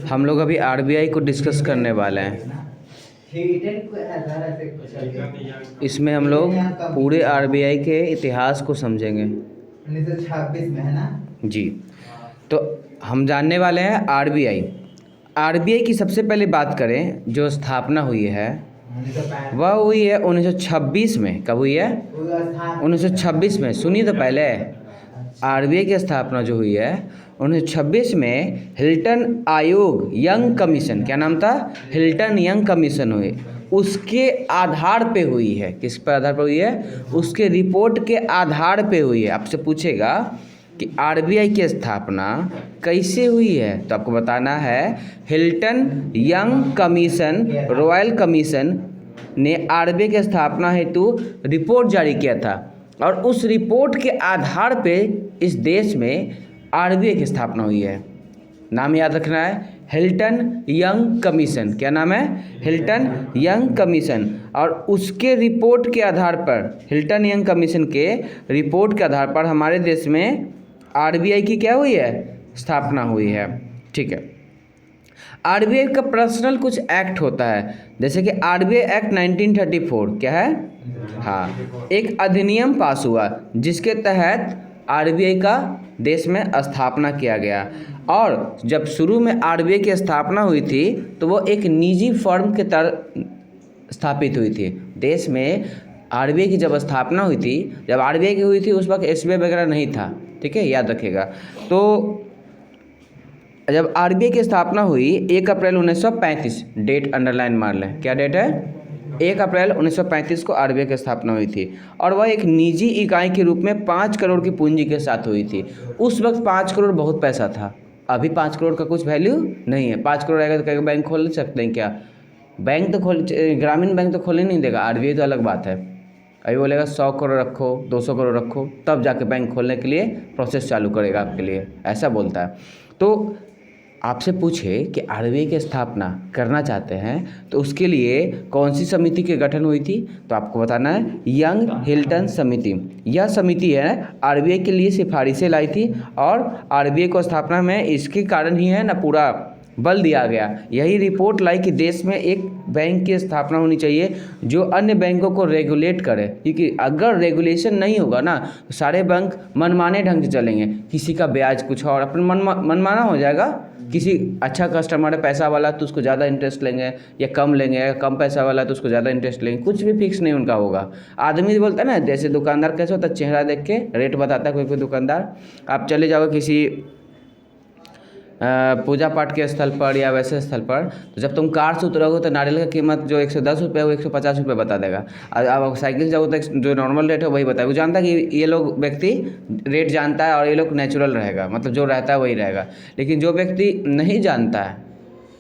हम लोग अभी आरबीआई को डिस्कस करने वाले हैं। इसमें हम लोग पूरे आरबीआई के इतिहास को समझेंगे। 1926 में है ना जी, तो हम जानने वाले हैं आरबीआई। आरबीआई की सबसे पहले बात करें, जो स्थापना हुई है 1965 वह हुई है 1926 में। कब हुई है? 1926 में। सुनिए तो पहले, आरबीआई की स्थापना जो हुई है 1926 में हिल्टन आयोग यंग कमीशन, क्या नाम था? हिल्टन यंग कमीशन हुई, उसके आधार पे हुई है। किस पर आधार पर हुई है? उसके रिपोर्ट के आधार पे हुई है। आपसे पूछेगा कि आरबीआई की स्थापना कैसे हुई है, तो आपको बताना है Hilton young commission, royal commission ने आरबीआई की स्थापना हेतु रिपोर्ट जारी किया था, और उस रिपोर्ट के आधार पे इस देश में आरबीआई की स्थापना हुई है। नाम याद रखना है, हिल्टन यंग कमीशन। क्या नाम है? Hilton young commission. और उसके रिपोर्ट के आधार पर, हिल्टन यंग कमीशन के रिपोर्ट के आधार पर हमारे देश में आरबीआई की क्या हुई है? स्थापना हुई है। ठीक है। आरबीआई का पर्सनल कुछ एक्ट होता है, जैसे कि आरबीआई एक्ट 1934। क्या है? हाँ, एक अधिनियम पास हुआ जिसके तहत आरबीआई का देश में स्थापना किया गया। और जब शुरू में आरबीआई की स्थापना हुई थी तो वो एक निजी फर्म के तरह स्थापित हुई थी। देश में आरबीआई की जब स्थापना हुई थी, जब आरबीआई की हुई थी उस वक्त एसबीआई वगैरह नहीं था। ठीक है, याद रखिएगा। तो जब आरबीआई की स्थापना हुई 1 अप्रैल 1935, डेट अंडरलाइन मार लें। क्या डेट है? 1 अप्रैल 1935 को आरबीआई की स्थापना हुई थी, और वह एक निजी इकाई के रूप में 5 करोड़ की पूंजी के साथ हुई थी। उस वक्त 5 करोड़ बहुत पैसा था। अभी 5 करोड़ का कुछ वैल्यू नहीं है। 5 करोड़ रहेगा तो क्या बैंक खोल सकते हैं क्या? बैंक तो ग्रामीण बैंक तो खोल नहीं देगा। आरबीआई तो अलग बात है। अभी बोलेगा 100 करोड़ रखो, 200 करोड़ रखो, तब जाके बैंक खोलने के लिए प्रोसेस चालू करेगा आपके लिए, ऐसा बोलता है। तो आपसे पूछे कि आरबीआई की स्थापना करना चाहते हैं तो उसके लिए कौन सी समिति के गठन हुई थी, तो आपको बताना है यंग हिल्टन समिति। यह समिति है आरबीआई के लिए सिफारिशें लाई थी, और आरबीआई को स्थापना में इसके कारण ही है ना पूरा बल दिया गया। यही रिपोर्ट लाई कि देश में एक बैंक की स्थापना होनी चाहिए जो अन्य बैंकों को रेगुलेट करे, क्योंकि अगर रेगुलेशन नहीं होगा ना तो सारे बैंक मनमाने ढंग से चलेंगे। किसी का ब्याज कुछ और अपन मनमाना हो जाएगा। किसी अच्छा कस्टमर है पैसा वाला तो उसको ज़्यादा इंटरेस्ट लेंगे, या कम लेंगे, या कम पैसा वाला तो उसको ज़्यादा इंटरेस्ट लेंगे। कुछ भी फिक्स नहीं उनका होगा। आदमी बोलता है ना, जैसे दुकानदार कैसे होता है, चेहरा देख के रेट बताता है। कोई दुकानदार, आप चले जाओ किसी पूजा पाठ के स्थल पर या वैसे स्थल पर, तो जब तुम कार से उतरोगे तो नारियल की कीमत जो 110 रुपये है वो 150 रुपये बता देगा। अब साइकिल से जाओ तो जो नॉर्मल रेट है वही बताएगा। वो जानता है कि ये लोग व्यक्ति रेट जानता है और ये लोग नेचुरल रहेगा, मतलब जो रहता है वही रहेगा। लेकिन जो व्यक्ति नहीं जानता है,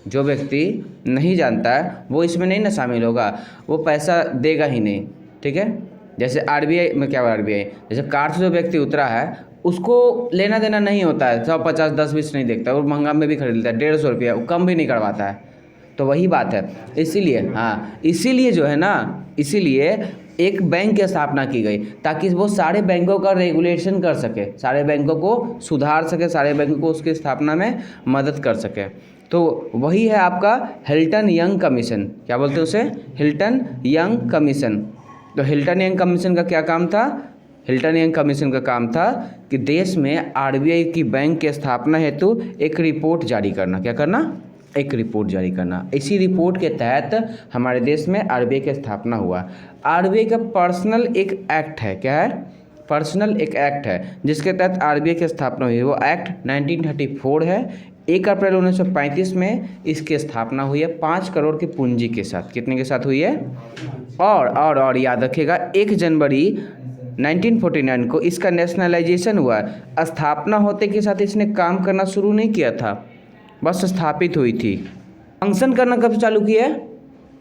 जो व्यक्ति नहीं जानता है वो इसमें नहीं ना शामिल होगा, वो पैसा देगा ही नहीं। ठीक है। जैसे आरबीआई में क्या हुआ, आरबीआई जैसे कार से जो व्यक्ति उतरा है उसको लेना देना नहीं होता है, 100 50 10 20 नहीं देखता, वो महंगा में भी खरीद लेता है, 150 रुपया, वो कम भी नहीं करवाता है। तो वही बात है। इसीलिए हाँ, इसीलिए जो है ना, इसीलिए एक बैंक की स्थापना की गई ताकि वो सारे बैंकों का रेगुलेशन कर सके, सारे बैंकों को सुधार सके, सारे बैंकों को उसकी स्थापना में मदद कर सके। तो वही है आपका हिल्टन यंग कमीशन। क्या बोलते हैं उसे? Hilton young commission. तो हिल्टन यंग कमीशन का क्या काम था? हिल्टन यंग कमीशन का काम था कि देश में आरबीआई की बैंक की स्थापना हेतु एक रिपोर्ट जारी करना। क्या करना? एक रिपोर्ट जारी करना। इसी रिपोर्ट के तहत हमारे देश में आरबीआई की स्थापना हुआ। आरबीआई का पर्सनल एक एक्ट है। क्या है? पर्सनल एक एक्ट है जिसके तहत आरबीआई की स्थापना हुई है। वो एक्ट 1934 है। 1 अप्रैल 1935 में इसकी स्थापना हुई है 5 करोड़ की पूंजी के साथ। कितने के साथ हुई है? और याद रखिएगा 1 जनवरी 1949 को इसका नेशनलाइजेशन हुआ। स्थापना होते के साथ इसने काम करना शुरू नहीं किया था, बस स्थापित हुई थी। फंक्शन करना कब चालू किया है?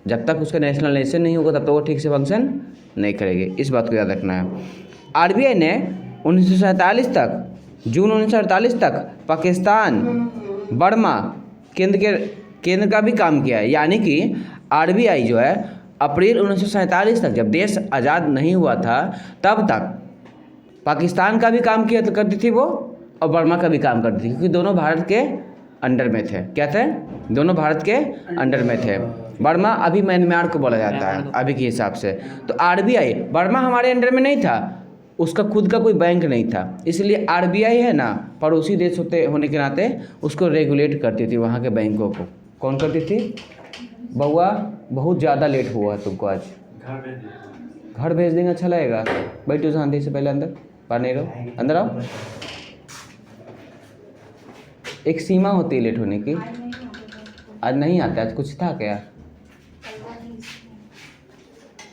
जब तक उसका नेशनलाइजेशन नहीं होगा तब तक वो ठीक से फंक्शन नहीं करेगी। इस बात को याद रखना है। आरबीआई ने 1947 तक, जून 1948 तक पाकिस्तान, बर्मा केंद्र का भी काम किया है। यानी कि आरबीआई जो है अप्रैल 1947 तक, जब देश आज़ाद नहीं हुआ था तब तक पाकिस्तान का भी काम किया करती थी वो, और बर्मा का भी काम करती थी, क्योंकि दोनों भारत के अंडर में थे। क्या थे? दोनों भारत के अंडर में थे। बर्मा अभी म्यांमार को बोला जाता है अभी के हिसाब से। तो आरबीआई, बर्मा हमारे अंडर में नहीं था, उसका खुद का कोई बैंक नहीं था, इसलिए आरबीआई है ना, पड़ोसी देश होने के नाते उसको रेगुलेट करती थी वहाँ के बैंकों को। कौन करती थी? बउआ बहुत ज़्यादा लेट हुआ है तुमको आज। घर भेज देंगे, अच्छा लगेगा। बैठो शांति से, पहले अंदर बाहर नहीं रहो, अंदर आओ। एक सीमा होती है लेट होने की। आज नहीं आता, आज कुछ था क्या?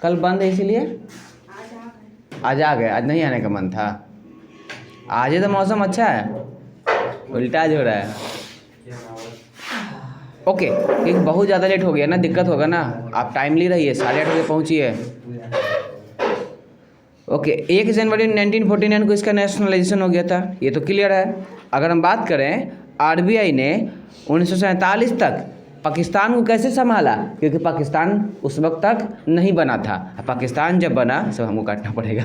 कल बंद है इसीलिए आज आ गए। आज नहीं आने का मन था। आज ही तो मौसम अच्छा है, उल्टा हो रहा है। ओके, एक बहुत ज़्यादा लेट हो गया ना, दिक्कत होगा ना। आप टाइमली रहिए, 8:30 बजे पहुँचिए। ओके, 1 जनवरी 1949 को इसका नेशनलाइजेशन हो गया था, ये तो क्लियर है। अगर हम बात करें आरबीआई ने 1947 तक पाकिस्तान को कैसे संभाला, क्योंकि पाकिस्तान उस वक्त तक नहीं बना था। पाकिस्तान जब बना, सब हमको काटना पड़ेगा,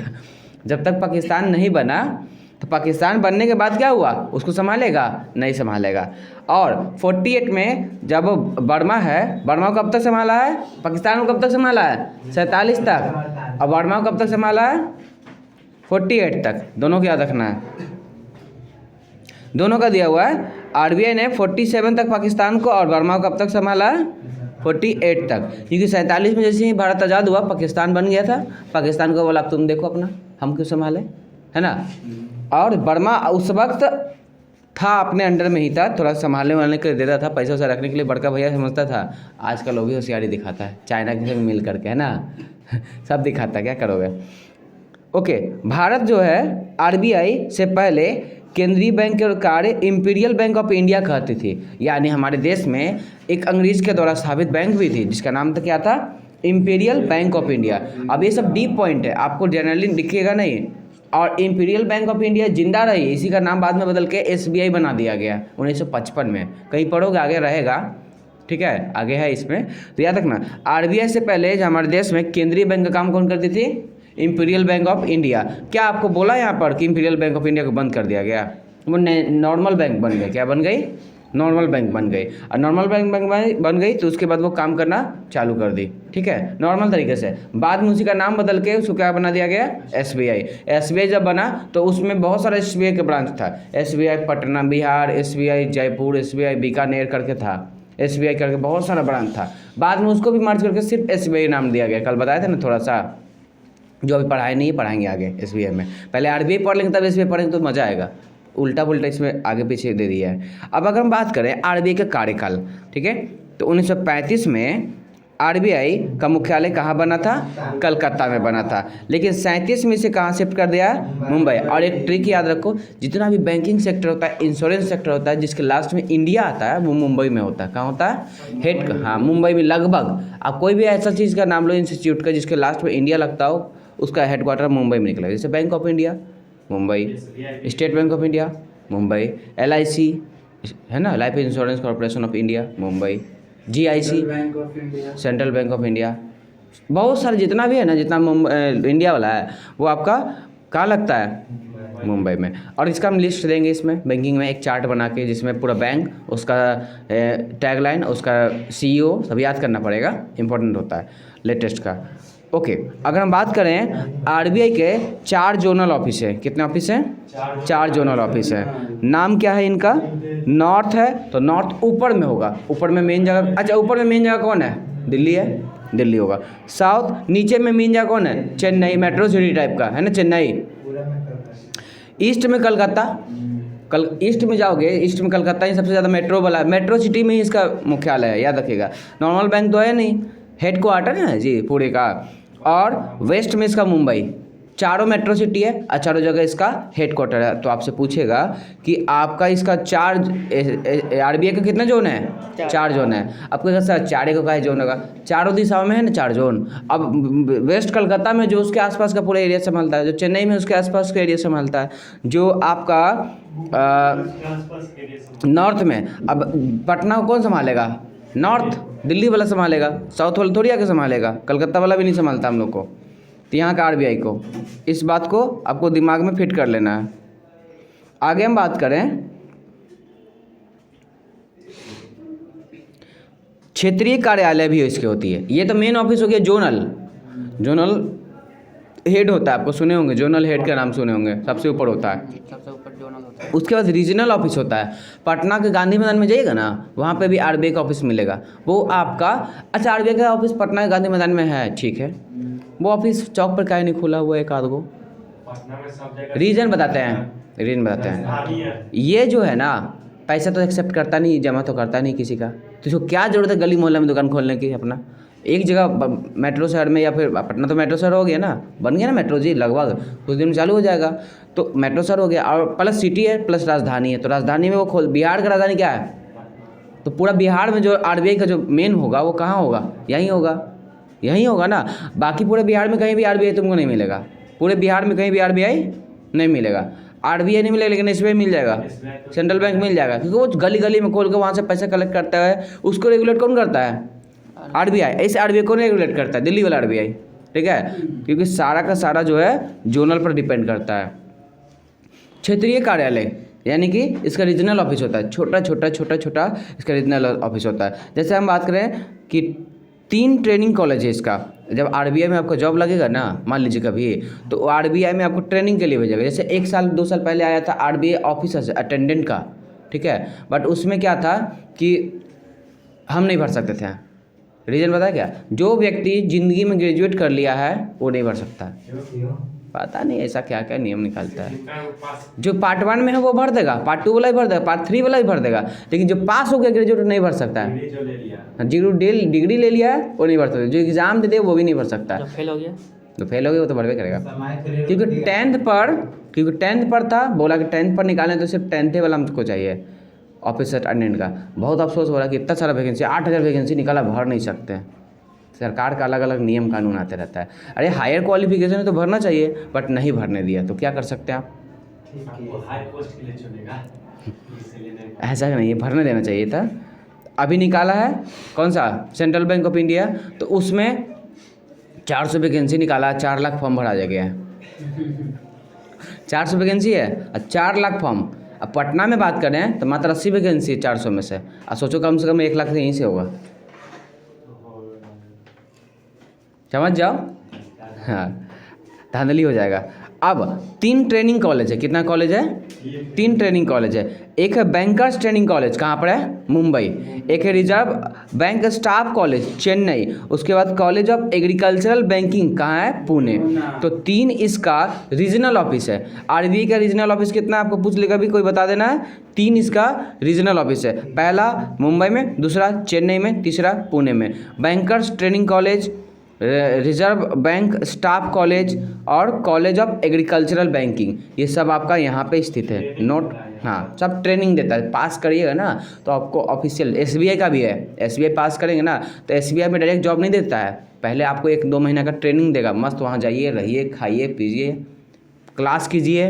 जब तक पाकिस्तान नहीं बना तो पाकिस्तान बनने के बाद क्या हुआ, उसको संभालेगा? नहीं संभालेगा। और 48 में जब बर्मा है, बर्मा को कब तक संभाला है? पाकिस्तान को कब तक संभाला है? 47 तक। और बर्मा को कब तक संभाला है? 48 तक। दोनों को याद रखना है, दोनों का दिया हुआ है। आरबीआई ने 47 तक पाकिस्तान को और बर्मा को कब तक संभाला? 48 तक। क्योंकि 47 में जैसे ही भारत आज़ाद हुआ पाकिस्तान बन गया था, पाकिस्तान को बोला अब तुम देखो अपना, हम क्यों संभाले, है ना। और बर्मा उस वक्त था अपने अंडर में ही था, थोड़ा संभालने वालने के लिए देता था, पैसा वैसा रखने के लिए बड़का भैया समझता था। आजकल वो भी होशियारी दिखाता है, चाइना के से मिल करके, है ना सब दिखाता है, क्या करोगे। ओके, भारत जो है आरबीआई से पहले केंद्रीय बैंक के कार्य इंपीरियल बैंक ऑफ इंडिया कहती थी। यानी हमारे देश में एक अंग्रेज के द्वारा स्थापित बैंक भी थी जिसका नाम था, क्या था? Imperial bank of India. अब ये सब डीप पॉइंट है, आपको जनरली दिखेगा नहीं। और इंपीरियल बैंक ऑफ इंडिया जिंदा रही, इसी का नाम बाद में बदल के एसबीआई बना दिया गया 1955 में। कहीं पढ़ोगे, आगे रहेगा, ठीक है, आगे है इसमें, तो याद रखना। आरबीआई से पहले जो हमारे देश में केंद्रीय बैंक का काम कौन करती थी? Imperial bank of India. क्या आपको बोला यहाँ पर कि इंपीरियल बैंक ऑफ इंडिया को बंद कर दिया गया? वो नॉर्मल बैंक बन गई। क्या बन गई? नॉर्मल बैंक बन गई। और नॉर्मल बैंक बन गई तो उसके बाद वो काम करना चालू कर दी, ठीक है, नॉर्मल तरीके से। बाद में उसी का नाम बदल के उसको क्या बना दिया गया? एसबीआई। एसबीआई जब बना तो उसमें बहुत सारा एसबीआई का ब्रांच था। SBI Patna Bihar, SBI Jaipur, SBI Bikaner करके था, एसबीआई करके बहुत सारा ब्रांच था। बाद में उसको भी मर्ज करके सिर्फ एसबीआई नाम दिया गया। कल बताया था ना थोड़ा सा, जो अभी पढ़ाई नहीं है पढ़ाएंगे आगे एसबीआई में। पहले आरबीआई पढ़ लेंगे तब एसबीआई पढ़ेंगे तो मज़ा आएगा। उल्टा पुल्टा इसमें आगे पीछे दे दिया है। अब अगर हम बात करें आरबीआई का कार्यकाल, ठीक है, तो 1935 में आरबीआई का मुख्यालय कहाँ बना था? कलकत्ता में बना था। लेकिन 37 में इसे कहाँ शिफ्ट कर दिया? मुंबई। और एक ट्रिक याद रखो, जितना भी बैंकिंग सेक्टर होता है, इंश्योरेंस सेक्टर होता है, जिसके लास्ट में इंडिया आता है, वो मुंबई में होता है। कहाँ होता है? हेड, हाँ, मुंबई में लगभग। आप कोई भी ऐसा चीज़ का नाम लो इंस्टीट्यूट का जिसके लास्ट में इंडिया लगता हो, उसका हेडक्वार्टर मुंबई में निकला। जैसे bank of India Mumbai, state bank of India Mumbai, LIC है ना, life insurance corporation of India Mumbai, GIC central bank of India. बहुत सारे जितना भी है ना, जितना इंडिया वाला है वो आपका कहाँ लगता है? मुंबई में। और इसका हम लिस्ट देंगे इसमें बैंकिंग में, एक चार्ट बना के, जिसमें पूरा बैंक, उसका टैगलाइन, उसका CEO सब याद करना पड़ेगा, इंपॉर्टेंट होता है लेटेस्ट का। ओके, अगर हम बात करें आरबीआई के 4 जोनल ऑफिस है। कितने ऑफिस हैं? 4 जोनल ऑफिस है। नाम क्या है इनका? नॉर्थ है तो नॉर्थ ऊपर में होगा, ऊपर में मेन जगह, अच्छा ऊपर में मेन जगह कौन है? दिल्ली है, दिल्ली होगा। साउथ नीचे में मेन जगह कौन है? चेन्नई, मेट्रो सिटी टाइप का है ना, चेन्नई। ईस्ट में कलकत्ता, ईस्ट में जाओगे, ईस्ट में कलकत्ता ही सबसे ज़्यादा मेट्रो वाला है, मेट्रो सिटी में ही इसका मुख्यालय है, याद रखिएगा। नॉर्मल बैंक तो है नहीं, हेड क्वार्टर है जी पूरे का। और वेस्ट में इसका मुंबई। चारों मेट्रो सिटी है और चारों जगह इसका हेड क्वार्टर है। तो आपसे पूछेगा कि आपका इसका आरबीआई का कितना जोन है? 4 जोन है। आपको कैसा 4 को का जोन होगा? चारों दिशाओं में है ना 4 जोन। अब वेस्ट कलकत्ता में जो उसके आसपास का पूरा एरिया संभालता है, जो चेन्नई में उसके आसपास का एरिया संभालता है, जो आपका नॉर्थ में, अब पटना को कौन संभालेगा? नॉर्थ, दिल्ली वाला संभालेगा, साउथ वाला थोड़ी आके संभालेगा, कलकत्ता वाला भी नहीं संभालता हम लोग को। तो यहाँ का आरबीआई को, इस बात को आपको दिमाग में फिट कर लेना है। आगे हम बात करें क्षेत्रीय कार्यालय भी इसकी होती है। ये तो मेन ऑफिस हो गया जोनल। जोनल हेड होता है, आपको सुने होंगे, जोनल हेड का नाम सुने होंगे, सबसे ऊपर होता है। सबसे ऊपर जोनल होता है। उसके बाद रीजनल ऑफिस होता है। पटना के गांधी मैदान में जाइएगा ना, वहाँ पे भी आरबीआई का ऑफिस मिलेगा। वो आपका, अच्छा आरबीआई का ऑफिस पटना के गांधी मैदान में है, ठीक है। वो ऑफिस चौक पर काहे नहीं खुला हुआ है एक आध गो? रीजन बताते हैं, रीजन बताते हैं। ये जो है ना, पैसा तो एक्सेप्ट करता नहीं, जमा तो करता नहीं किसी का, तो इसको क्या ज़रूरत है गली मोहल्ले में दुकान खोलने की अपना? एक जगह मेट्रो शहर में, या फिर पटना तो मेट्रो शहर हो गया ना, बन गया ना मेट्रो जी, लगभग कुछ दिन में चालू हो जाएगा। तो मेट्रो शहर हो गया, और प्लस सिटी है, प्लस राजधानी है। तो राजधानी में वो खोल, बिहार का राजधानी क्या है? तो पूरा बिहार में जो आरबीआई का जो मेन होगा वो कहाँ होगा? यहीं होगा, यहीं होगा ना। बाकी पूरे बिहार में कहीं भी आरबीआई तुमको नहीं मिलेगा, पूरे बिहार में कहीं भी आरबीआई नहीं मिलेगा। आरबीआई नहीं मिलेगा, लेकिन एसबीआई मिल जाएगा, सेंट्रल बैंक मिल जाएगा, क्योंकि वो गली गली में खोल के वहाँ से पैसा कलेक्ट करता है। उसको रेगुलेट कौन करता है? आरबीआई। ऐसे आरबीआई कौन रेगुलेट करता है? दिल्ली वाला आरबीआई, ठीक है, क्योंकि सारा का सारा जो है जोनल पर डिपेंड करता है। क्षेत्रीय कार्यालय यानी कि इसका रीजनल ऑफिस होता है, छोटा छोटा इसका रीजनल ऑफिस होता है। जैसे हम बात करें कि 3 ट्रेनिंग कॉलेज है इसका। जब आरबीआई में आपका जॉब लगेगा ना, मान लीजिए कभी, तो आरबीआई में आपको ट्रेनिंग के लिए भेजेगा। जैसे 1 साल 2 साल पहले आया था आरबीआई ऑफिसर अटेंडेंट का, ठीक है, बट उसमें क्या था कि हम नहीं भर सकते थे। रीज़न पता है क्या? जो व्यक्ति ज़िंदगी में ग्रेजुएट कर लिया है वो नहीं भर सकता। पता नहीं ऐसा क्या क्या नियम निकालता है। जो पार्ट 1 में है वो भर देगा, पार्ट 2 वाला भी भर देगा, पार्ट 3 वाला भी भर देगा, लेकिन जो पास हो गया ग्रेजुएट नहीं भर सकता है। डिग्री ले लिया है वो नहीं भर सकता, जो एग्ज़ाम दे दे वो भी नहीं भर सकता। जो फेल हो गया, तो फेल हो गया वो तो भरवे करेगा, क्योंकि 10th पर था, बोला कि 10th पर निकालें तो सिर्फ 10th वाला हमको चाहिए ऑफिसर अटेंडेंट का। बहुत अफसोस हो रहा है कि इतना सारा वैकेंसी, 8000 वैकेंसी निकाला, भर नहीं सकते। सरकार का अलग अलग नियम कानून आते रहता है। अरे हायर क्वालिफिकेशन है तो भरना चाहिए, बट नहीं भरने दिया, तो क्या कर सकते हैं आप? ऐसा नहीं है, भरने देना चाहिए था। अभी निकाला है कौन सा? सेंट्रल बैंक ऑफ इंडिया, तो उसमें 400 वैकेंसी निकाला, 4 लाख फॉर्म भरा जा गया है। 400 वैकेंसी है और 4 लाख फॉर्म। अब पटना में बात करें तो मात्र 80 वैकेंसी है 400 में से। अब सोचो कम से कम 1 लाख तो यहीं से होगा, समझ जाओ। हाँ, धांधली हो जाएगा। अब 3 ट्रेनिंग कॉलेज है। कितना कॉलेज है? 3 ट्रेनिंग कॉलेज है। एक है बैंकर्स ट्रेनिंग कॉलेज, कहाँ पर है? मुंबई। एक है reserve bank staff college, Chennai. उसके बाद कॉलेज ऑफ एग्रीकल्चरल बैंकिंग कहाँ है? पुणे। तो 3 इसका रीजनल ऑफिस है। आरबीआई का रीजनल ऑफिस कितना आपको पूछ लेगा, भी कोई बता देना है। 3 इसका रीजनल ऑफिस है, पहला मुंबई में, दूसरा चेन्नई में, तीसरा पुणे में। Bankers training college, reserve bank staff college और कॉलेज ऑफ एग्रीकल्चरल बैंकिंग, ये सब आपका यहाँ पे स्थित है। नोट, हाँ, सब ट्रेनिंग देता है। पास करिएगा ना तो आपको ऑफिशियल, एसबीआई का भी है। एसबीआई पास करेंगे ना तो एसबीआई में डायरेक्ट जॉब नहीं देता है, पहले आपको 1-2 महीना का ट्रेनिंग देगा। मस्त वहाँ जाइए, रहिए, खाइए, पीजिए, क्लास कीजिए,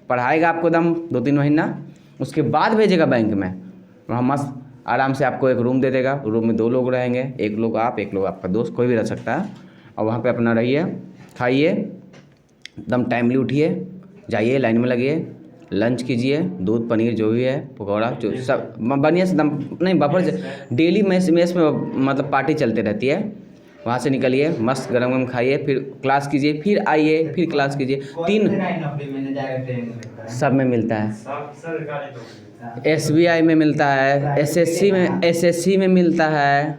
पढ़ाएगा आपको दम 2-3 महीना, उसके बाद भेजेगा बैंक में। वहाँ मस्त आराम से आपको एक रूम दे देगा। रूम में 2 लोग रहेंगे, 1 लोग आप, 1 लोग आपका दोस्त, कोई भी रह सकता है। और वहाँ पे अपना रहिए, खाइए, एकदम टाइमली उठिए, जाइए, लाइन में लगिए, लंच कीजिए, दूध पनीर जो भी है, पकौड़ा जो सब बढ़िया से दम नहीं बफर से। डेली मेस में मतलब पार्टी चलती रहती है। वहाँ से निकलिए, मस्त गरम गरम खाइए, फिर क्लास कीजिए, फिर आइए, फिर क्लास कीजिए। 3 सब में मिलता है। एसबीआई में मिलता है, एसएससी में मिलता है,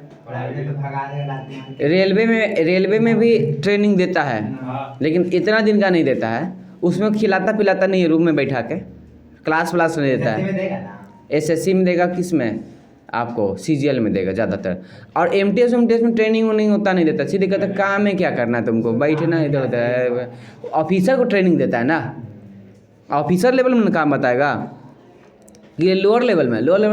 रेलवे में भी ट्रेनिंग देता है, लेकिन इतना दिन का नहीं देता है। उसमें खिलाता पिलाता नहीं है, रूम में बैठा के, क्लास व्लास नहीं देता है। एसएससी में देगा, किस में? आपको सीजीएल में देगा ज़्यादातर। और एमटीएस में ट्रेनिंग नहीं होता, नहीं देता, सीधे कहता काम में क्या करना है तुमको, बैठना इधर होता है। ऑफिसर को ट्रेनिंग देता है ना, ऑफिसर लेवल में काम बताएगा। ये लोअर लेवल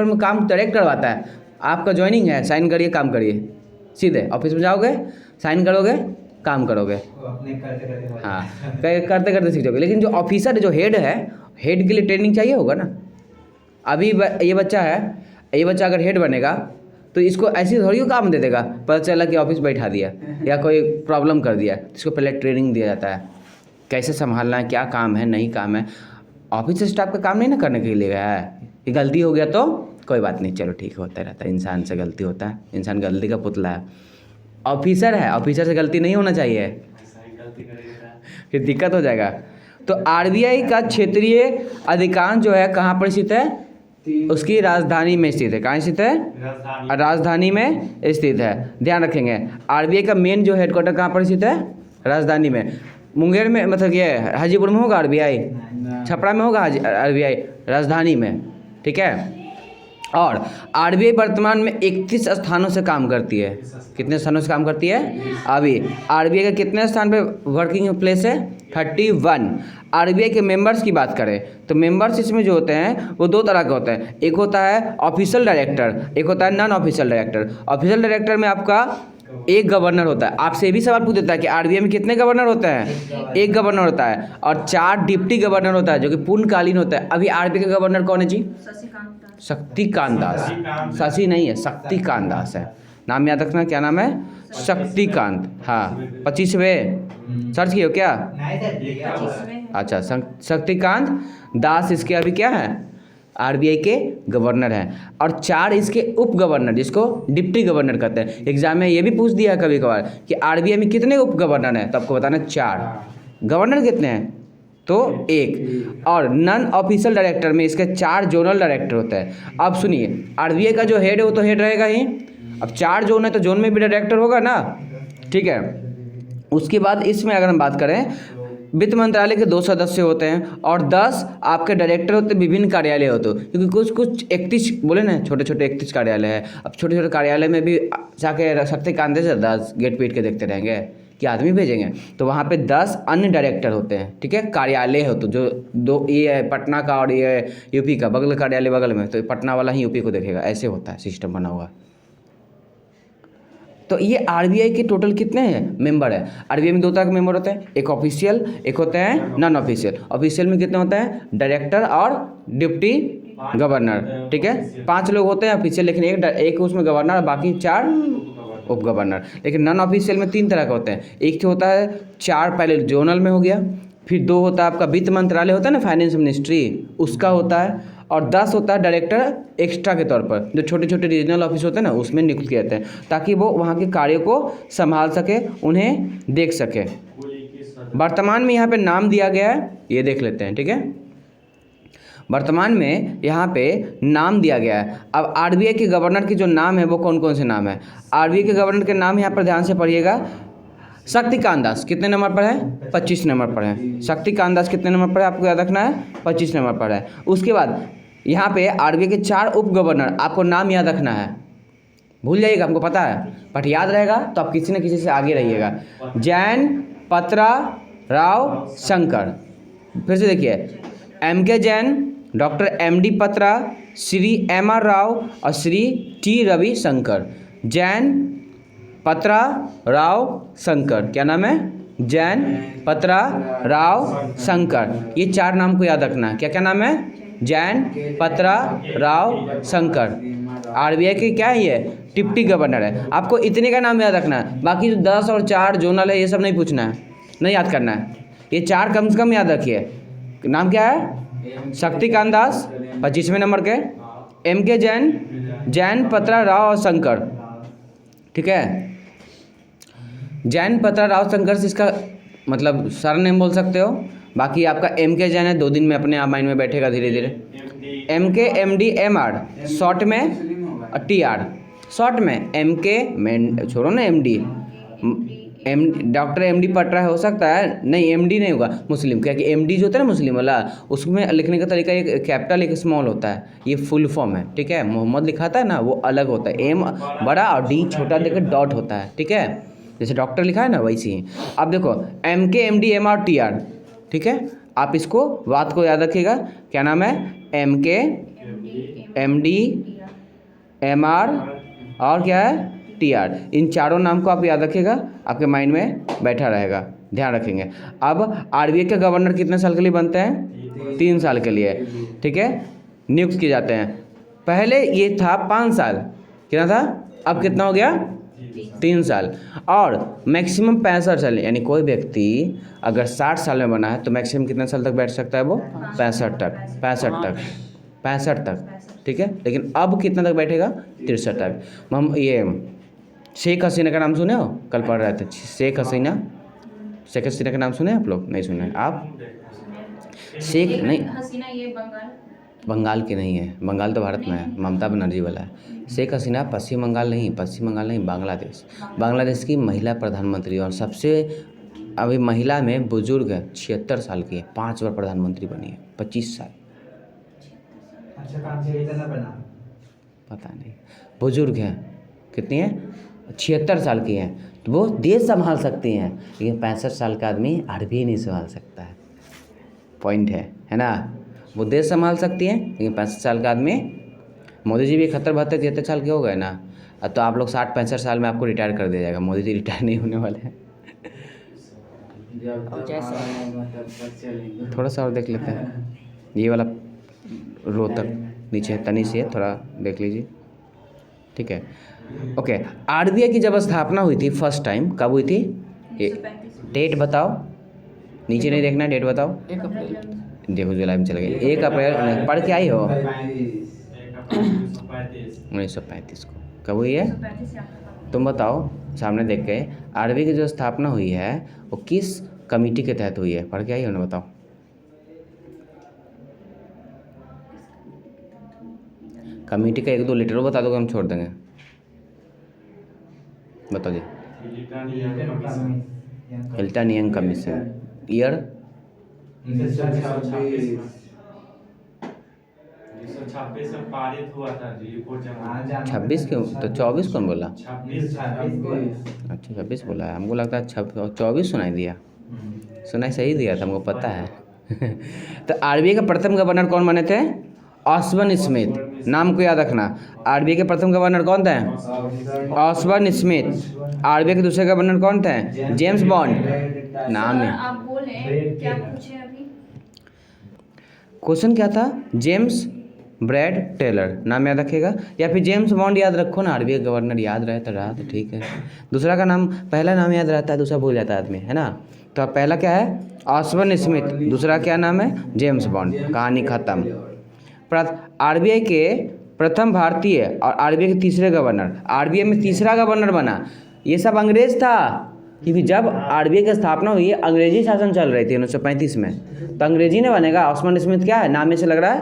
में काम डायरेक्ट करवाता है। आपका ज्वाइनिंग है, साइन करिए, काम करिए, सीधे ऑफिस में जाओगे, साइन करोगे, काम करोगे। हाँ, करते करते सीख जाओगे। लेकिन जो ऑफिसर, जो हेड है, हेड के लिए ट्रेनिंग चाहिए होगा ना। अभी ये बच्चा है, ये बच्चा अगर हेड बनेगा तो इसको ऐसी थोड़ी काम दे देगा, पता चला कि ऑफिस बैठा दिया या कोई प्रॉब्लम कर दिया, इसको पहले ट्रेनिंग दिया जाता है, कैसे संभालना है, क्या काम है, नहीं काम है। ऑफिस स्टाफ का काम नहीं ना करने के लिए गया है, ये गलती हो गया तो कोई बात नहीं, चलो ठीक होता रहता है, इंसान से गलती होता है, इंसान गलती का पुतला है। ऑफिसर है, ऑफिसर से गलती नहीं होना चाहिए, फिर दिक्कत हो जाएगा। तो आरबीआई का क्षेत्रीय अधिकांश जो है कहाँ पर स्थित है? उसकी राजधानी में स्थित है। कहाँ स्थित है? राजधानी में स्थित है, ध्यान रखेंगे। आरबीआई का मेन जो हेडक्वार्टर कहाँ पर स्थित है? राजधानी में। मुंगेर में, मतलब ये हाजीपुर में होगा आरबीआई, छपरा में होगा आरबीआई, राजधानी में, ठीक है। और आरबीआई वर्तमान में 31 स्थानों से काम करती है। कितने स्थानों से काम करती है? अभी आरबीआई का कितने स्थान पे वर्किंग प्लेस है? 31। आरबीआई के मेंबर्स की बात करें तो मेंबर्स इसमें जो होते हैं वो दो तरह के होते हैं। एक होता है ऑफिशियल डायरेक्टर, एक होता है non official director. Official director में आपका एक गवर्नर होता है। आपसे ये भी सवाल पूछ देता है कि आरबीआई में कितने गवर्नर होते हैं? एक गवर्नर होता है, और 4 डिप्टी गवर्नर होता है जो कि पूर्णकालीन होता है। अभी आरबीआई का गवर्नर कौन है जी? शक्तिकांत दास। शशि नहीं है, शक्तिकांत दास है, नाम याद रखना। क्या नाम है? शक्तिकांत। हाँ, 25वें सर्च किए हो क्या? नहीं सर, ठीक है। अच्छा, शक्तिकांत दास इसके अभी क्या है? आरबीआई के गवर्नर हैं। और 4 इसके उप गवर्नर, जिसको डिप्टी गवर्नर कहते हैं। एग्जाम में ये भी पूछ दिया है कभी कभार कि आरबीआई में कितने उप गवर्नर हैं, तो आपको बताना 4। गवर्नर कितने हैं? तो 1। और नॉन ऑफिशियल डायरेक्टर में इसके 4 जोनल डायरेक्टर होते हैं। अब सुनिए, आरबीआई का जो हेड है वो तो हेड रहेगा ही। अब 4 जोन है तो जोन में भी डायरेक्टर होगा ना, ठीक है। उसके बाद इसमें अगर हम बात करें, वित्त मंत्रालय के 2 सदस्य होते हैं और 10 आपके डायरेक्टर होते हैं। विभिन्न कार्यालय होते हैं, क्योंकि कुछ 31 बोले ना, छोटे छोटे 31 कार्यालय है। अब छोटे छोटे कार्यालय में भी जाके शक्तिकांत से 10 गेट पीट के देखते रहेंगे कि आदमी भेजेंगे, तो वहाँ पे 10 अन्य डायरेक्टर होते हैं, ठीक है। कार्यालय हो तो जो 2, ये है पटना का और ये यूपी का, बगल कार्यालय बगल में, तो पटना वाला ही यूपी को देखेगा, ऐसे होता है सिस्टम बना हुआ। तो ये आरबीआई के टोटल कितने हैं मेंबर है? आरबीआई में 2 तरह के मेंबर होते हैं, एक ऑफिशियल, एक होते हैं नॉन ऑफिशियल। ऑफिशियल में कितने होते हैं? डायरेक्टर और डिप्टी गवर्नर, ठीक है। 5 लोग होते हैं ऑफिशियल, लेकिन एक उसमें गवर्नर और बाकी 4 उप गवर्नर। लेकिन नॉन ऑफिशियल में 3 तरह के होते हैं। एक तो होता है 4 पहले जोनल में हो गया, फिर 2 होता है आपका वित्त मंत्रालय होता है ना, फाइनेंस मिनिस्ट्री, उसका होता है, और 10 होता है डायरेक्टर एक्स्ट्रा के तौर पर, जो छोटे छोटे रीजनल ऑफिस होते हैं ना, उसमें नियुक्त किए जाते हैं, ताकि वो वहाँ के कार्यों को संभाल सके, उन्हें देख सके। वर्तमान में यहाँ पे नाम दिया गया है, ये देख लेते हैं, ठीक है। वर्तमान में यहाँ पे नाम दिया गया है। अब आरबीआई के गवर्नर के जो नाम है वो कौन कौन से नाम है? आरबीआई के गवर्नर के नाम यहाँ पर ध्यान से पढ़िएगा। शक्तिकांत दास कितने नंबर पर है? 25 नंबर पर है। शक्तिकांत दास कितने नंबर पर है? आपको याद रखना है, 25 नंबर पर है। उसके बाद यहाँ पे आरबीआई के 4 उप गवर्नर, आपको नाम याद रखना है। भूल जाइएगा, हमको पता है, बट याद रहेगा तो आप किसी न किसी से आगे रहिएगा। जैन पत्रा राव शंकर। फिर से देखिए, MK जैन, डॉक्टर MD पत्रा, श्री MR राव और श्री T रविशंकर। जैन पत्रा राव शंकर, क्या नाम है? जैन पत्रा राव शंकर। ये 4 नाम को याद रखना है। क्या क्या नाम है? जैन पत्रा राव शंकर। आरबीआई के क्या है? ये डिप्टी गवर्नर है। आपको इतने का नाम याद रखना है, बाकी जो 10 और 4 जोनल है ये सब नहीं पूछना है, नहीं याद करना है। ये 4 कम से कम याद रखिए। नाम क्या है? शक्तिकांत दास 25वें नंबर के, MK जैन, जैन पत्रा राव और शंकर, ठीक है। जैन पत्रा राव शंकर से इसका मतलब सर नेम बोल सकते हो। बाकी आपका MK जैन है, 2 दिन में अपने आप माइंड में बैठेगा धीरे धीरे। MK MD MR शॉर्ट में, और TR शॉर्ट में। MK में छोड़ो ना, MD डॉक्टर MD पटरा हो सकता है, नहीं MD नहीं होगा मुस्लिम, क्या कि MD जो होता है ना मुस्लिम वाला, उसमें लिखने का तरीका एक कैपिटल एक स्मॉल होता है, ये फुल फॉर्म है, ठीक है। मोहम्मद लिखाता है ना, वो अलग होता है, M बड़ा और D छोटा देकर डॉट होता है, ठीक है। जैसे डॉक्टर लिखा है ना वैसे ही। अब देखो MK MD MR TR, ठीक है। आप इसको बात को याद रखिएगा, क्या नाम है? MK MD MR और क्या है? TR। इन 4 नाम को आप याद रखिएगा, आपके माइंड में बैठा रहेगा, ध्यान रखेंगे। अब आरबीआई के गवर्नर कितने साल के लिए बनते हैं? 3 साल के लिए, ठीक है, नियुक्त किए जाते हैं। पहले ये था 5 साल, कितना था? अब कितना हो गया? 3 साल। और मैक्सिमम 65 साल, यानी कोई व्यक्ति अगर 60 साल में बना है तो मैक्सिमम कितने साल तक बैठ सकता है वो? 65 तक। ठीक है, लेकिन अब कितना तक बैठेगा, 63 तक। हम ये शेख हसीना का नाम सुने हो, कल पढ़ रहे थे, शेख हसीना का नाम सुने आप लोग, नहीं सुने आप? शेख नहीं, हसीना ये बंगाल की नहीं है, बंगाल तो भारत में है, ममता बनर्जी वाला है। शेख हसीना पश्चिम बंगाल नहीं, बांग्लादेश, बांग्लादेश की महिला प्रधानमंत्री, और सबसे अभी महिला में बुजुर्ग है, 76 साल की है, 5 बार प्रधानमंत्री बनी है, 25 साल। अच्छा काम से इतना बना, पता नहीं, बुजुर्ग हैं, कितनी है, 76 साल की हैं, तो वो देश संभाल सकती हैं, लेकिन 65 साल का आदमी आरबीआई नहीं संभाल सकता है। पॉइंट है ना, वो देश संभाल सकती हैं, लेकिन 65 साल का आदमी, मोदी जी भी 71-72-73 साल के हो गए ना, अब तो आप लोग 60-65 साल में आपको रिटायर कर दिया जाएगा, मोदी जी रिटायर नहीं होने वाले हैं। थोड़ा सा और देख लेते हैं, ये वाला रो तक नीचे तनी से थोड़ा देख लीजिए, ठीक है। ओके, आरबीआई की जब स्थापना हुई थी फर्स्ट टाइम, कब हुई थी, डेट बताओ, नीचे नहीं देखना, डेट बताओ। 1 अप्रैल, देखो जुलाई में चले गए, 1 अप्रैल पढ़ के आई हो, 1935 को। कब हुई है, 135 तुम बताओ, सामने देख के। आरबीआई की जो स्थापना हुई है वो किस कमेटी के तहत हुई है, पढ़ के आई हो ना, बताओ। कमेटी का 1-2 लेटर बता दोगे, हम छोड़ देंगे, बताओ जी। हिल्टन यंग कमीशन, ईयर 1926 में पारित हुआ था जी, रिपोर्ट जमा। 26 क्यों, तो 24 कौन बोला? 26 अच्छा 26 बोला है, हमको लगता है 24 सुनाई दिया, सुनाई सही दिया था, हमको पता है। तो आरबीआई का प्रथम गवर्नर कौन बने थे, ऑस्बर्न स्मिथ, नाम को याद रखना। आरबीआई के प्रथम गवर्नर कौन थे, ऑस्बर्न स्मिथ। आरबीआई के दूसरे गवर्नर कौन थे, जेम्स बॉन्ड, नाम है। आप बोले क्या पूछे अभी, क्वेश्चन क्या था, जेम्स ब्रैड टेलर, नाम याद रखेगा, या फिर जेम्स बॉन्ड याद रखो ना, आरबीआई गवर्नर याद रहता रहा तो ठीक है। दूसरा का नाम, पहला नाम याद रहता है, दूसरा भूल जाता है आदमी, है ना। तो अब पहला क्या है, ऑस्बर्न स्मिथ, दूसरा क्या नाम है, जेम्स बॉन्ड, कहानी खत्म। आरबीआई के प्रथम भारतीय और आरबीआई के तीसरे गवर्नर, आरबीआई में तीसरा गवर्नर बना, ये सब अंग्रेज था, क्योंकि जब आरबीआई की स्थापना हुई है अंग्रेजी शासन चल रही थी 1935 में, तो अंग्रेजी ने बनेगा। ऑस्बर्न स्मिथ क्या है, नाम में से लग रहा है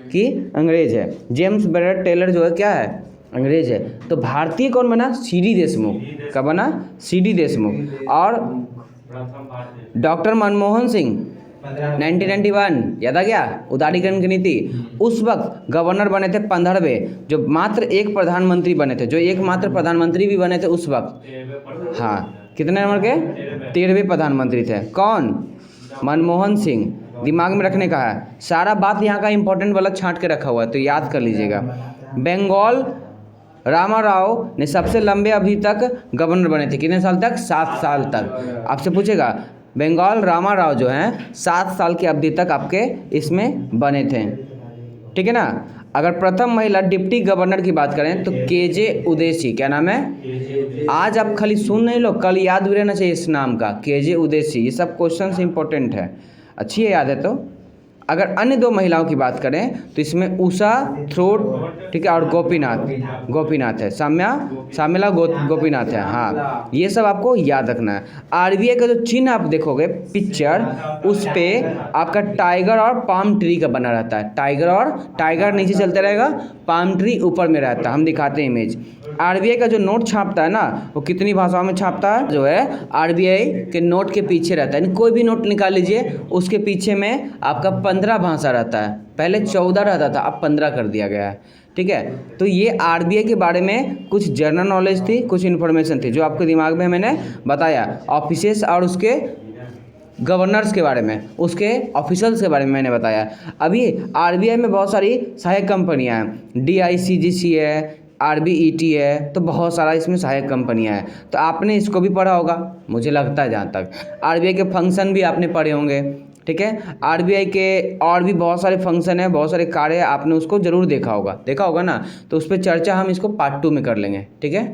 कि अंग्रेज है। जेम्स ब्रैड टेलर जो है क्या है, अंग्रेज है। तो भारतीय कौन बना, सीडी देशमुख, कब बना, सीडी देशमुख। और प्रथम भारतीय डॉक्टर मनमोहन सिंह 1991, याद आ गया, उदारीकरण की नीति, उस वक्त गवर्नर बने थे 15वें, जो मात्र एक प्रधानमंत्री बने थे, जो एकमात्र प्रधानमंत्री भी बने थे उस वक्त। हाँ, कितने नंबर के, 13वें प्रधानमंत्री थे, कौन, मनमोहन सिंह। दिमाग में रखने का है, सारा बात यहाँ का इंपॉर्टेंट वाला छांट के रखा हुआ है, तो याद कर लीजिएगा। बंगाल रामाराव ने सबसे लंबे अवधि तक गवर्नर बने थे, कितने साल तक, 7 साल तक। आपसे पूछेगा, बंगाल रामाराव जो हैं 7 साल की अवधि तक आपके इसमें बने थे, ठीक है ना। अगर प्रथम महिला डिप्टी गवर्नर की बात करें तो केजे उदेसी, क्या नाम है, आज आप खाली सुन नहीं लो, कल याद भी रहना चाहिए इस नाम का, केजे उदेसी। ये सब क्वेश्चन इंपॉर्टेंट है, अच्छी है, याद है। तो अगर अन्य 2 महिलाओं की बात करें तो इसमें उषा थ्रोट, ठीक है, और गोपीनाथ है, साम्यला गोपीनाथ है। हाँ, ये सब आपको याद रखना है। आरबीआई का जो चिन्ह आप देखोगे पिक्चर, उस पे आपका टाइगर और पाम ट्री का बना रहता है, टाइगर नीचे चलते रहेगा, पाम ट्री ऊपर में रहता है, हम दिखाते हैं इमेज। आरबीआई का जो नोट छापता है ना, वो कितनी भाषाओं में छापता है, जो है आरबीआई के नोट के पीछे रहता है, यानी कोई भी नोट निकाल लीजिए, उसके पीछे में आपका 15 भाषा रहता है, पहले 14 रहता था, अब 15 कर दिया गया है, ठीक है। तो ये आरबीआई के बारे में कुछ जनरल नॉलेज थी, कुछ इन्फॉर्मेशन थी जो आपके दिमाग में मैंने बताया। ऑफिसेस और उसके गवर्नर्स के बारे में, उसके ऑफिसर्स के बारे में मैंने बताया। अभी आरबीआई में बहुत सारी सहायक कंपनियां हैं, डीआईसीजीसी है, आरबीईटी है, तो बहुत सारा इसमें सहायक कंपनियां हैं। तो आपने इसको भी पढ़ा होगा, मुझे लगता है, जहाँ तक आरबीआई के फंक्शन भी आपने पढ़े होंगे, ठीक है। आरबीआई के और भी बहुत सारे फंक्शन है, बहुत सारे कार्य, आपने उसको जरूर देखा होगा ना, तो उस पर चर्चा हम इसको पार्ट 2 में कर लेंगे, ठीक है।